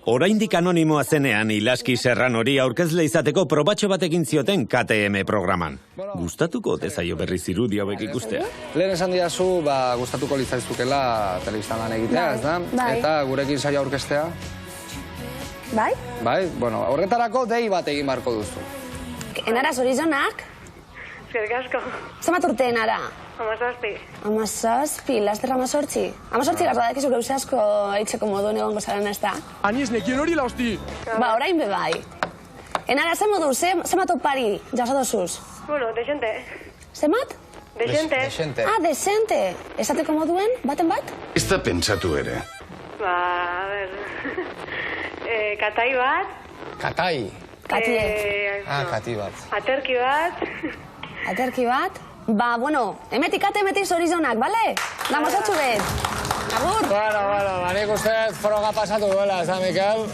Oraindik anonimoa zenean Ilaski Serranori aurkezle izateko probatxo bat egin zioten KTM programan. Gustatuko ote zaio berriz irudi hauek ikustea? Lehen esan didazu, gustatuko litzaizukela telebistan lan egitea, ez da? Eta gurekin saio aurkeztea. Bai? Bai, bueno, horretarako dei bat egin beharko duzu. Enara, zorizonak? Zerrik asko. Zemat urte enara? 17. 17, laster 18. 18 gazadakizu gauze asko eitzeko moduen egongo zaren ez da? Ani ez nekien hori lausti. Ba, orain bebai. Enara, ze modu, zemat opari jasatozuz? Bueno, desente. Zemat? Desente. Ah, desente. Esateko moduen, baten bat? Ez da pentsatu ere. Ba, a ber... katai bat. Katai. Katie. Kati bat. Aterki bat. Aterki bat? Ba, bueno, emetik zorizonak, bale? Gamosatxu bet. Agur! Bueno, nik uste froga pasatu duela, ez da, Mikel?